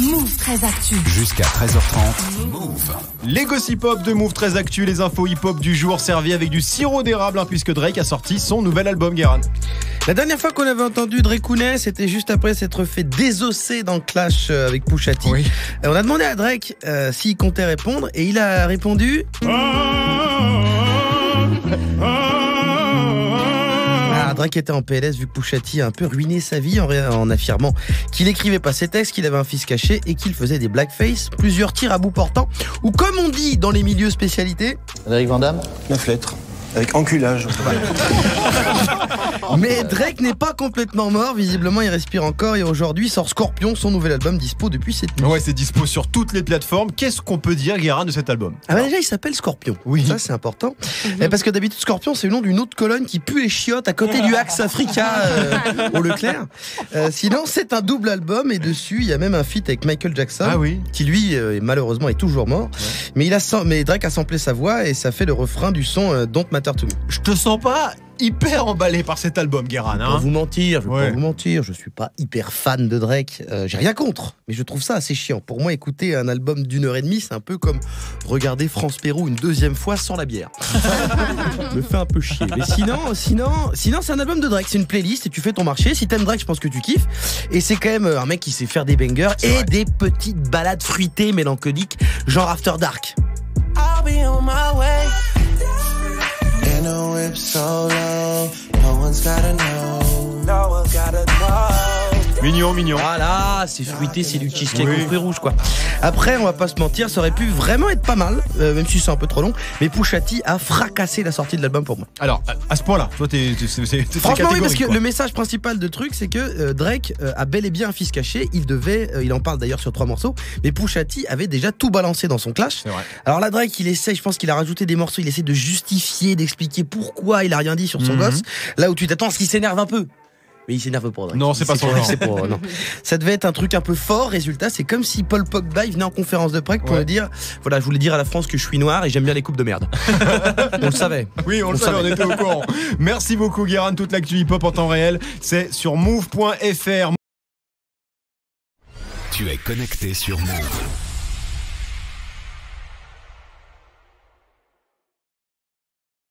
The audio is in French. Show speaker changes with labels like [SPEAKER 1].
[SPEAKER 1] Move 13 Actu.
[SPEAKER 2] Jusqu'à 13h30, Move.
[SPEAKER 3] Les gossip hop de Move 13 Actu, les infos hip-hop du jour servis avec du sirop d'érable, puisque Drake a sorti son nouvel album, Guérin.
[SPEAKER 4] La dernière fois qu'on avait entendu Drake Kounet, c'était juste après s'être fait désosser dans le clash avec Pusha T.
[SPEAKER 3] Oui.
[SPEAKER 4] On a demandé à Drake s'il comptait répondre et il a répondu... Drake était en PLS vu que Pusha T a un peu ruiné sa vie en affirmant qu'il écrivait pas ses textes, qu'il avait un fils caché et qu'il faisait des blackface, plusieurs tirs à bout portant, ou comme on dit dans les milieux spécialités...
[SPEAKER 5] Frédéric Van Damme
[SPEAKER 6] 9 lettres. Avec enculage.
[SPEAKER 4] Mais Drake n'est pas complètement mort, visiblement il respire encore et aujourd'hui sort Scorpion, son nouvel album dispo depuis cette nuit.
[SPEAKER 3] Ouais, c'est dispo sur toutes les plateformes. Qu'est-ce qu'on peut dire, Guérin, de cet album?
[SPEAKER 4] Ah bah déjà il s'appelle Scorpion,
[SPEAKER 3] oui.
[SPEAKER 4] Ça c'est important, parce que d'habitude Scorpion c'est le nom d'une autre colonne qui pue les chiottes à côté du Axe Africa au Leclerc. Sinon c'est un double album et dessus il y a même un feat avec Michael Jackson, qui lui malheureusement est toujours mort, mais Drake a samplé sa voix et ça fait le refrain du son Don't Matter to Me.
[SPEAKER 3] Je te sens pas hyper emballé par cet album, Guérin.
[SPEAKER 4] Je vais pas vous mentir, je suis pas hyper fan de Drake. J'ai rien contre, mais je trouve ça assez chiant. Pour moi, écouter un album d'1h30, c'est un peu comme regarder France-Pérou une deuxième fois sans la bière. Me fait un peu chier. Mais sinon, c'est un album de Drake. C'est une playlist et tu fais ton marché. Si t'aimes Drake, je pense que tu kiffes. Et c'est quand même un mec qui sait faire des bangers et des petites balades fruitées, mélancoliques, genre After Dark.
[SPEAKER 7] I'll be on my way. In a whip so low, no one's gotta know, no one's gotta know.
[SPEAKER 3] Mignon.
[SPEAKER 4] Voilà, c'est fruité, c'est du cheesecake aux fruits rouges, quoi. Après, on va pas se mentir, ça aurait pu vraiment être pas mal, même si c'est un peu trop long. Mais Pusha T a fracassé la sortie de l'album pour moi.
[SPEAKER 3] Alors, à ce point-là, toi, t'es
[SPEAKER 4] franchement, oui, parce que le message principal de truc, c'est que Drake a bel et bien un fils caché. Il en parle d'ailleurs sur 3 morceaux. Mais Pusha T avait déjà tout balancé dans son clash.
[SPEAKER 3] C'est vrai.
[SPEAKER 4] Alors là, Drake, je pense qu'il a rajouté des morceaux. Il essaie de justifier, d'expliquer pourquoi il a rien dit sur son gosse. Là où tu t'attends à ce qu'il s'énerve un peu. Mais il s'énerve pas.
[SPEAKER 3] Non, c'est pas son genre.
[SPEAKER 4] Non. Ça devait être un truc un peu fort. Résultat, c'est comme si Paul Pogba venait en conférence de presse pour me dire, voilà, je voulais dire à la France que je suis noir et j'aime bien les coupes de merde. On le savait.
[SPEAKER 3] Oui, on le savait, on était au courant. Merci beaucoup, Guérin. Toute l'actu hip-hop en temps réel, c'est sur move.fr.
[SPEAKER 2] Tu es connecté sur Move.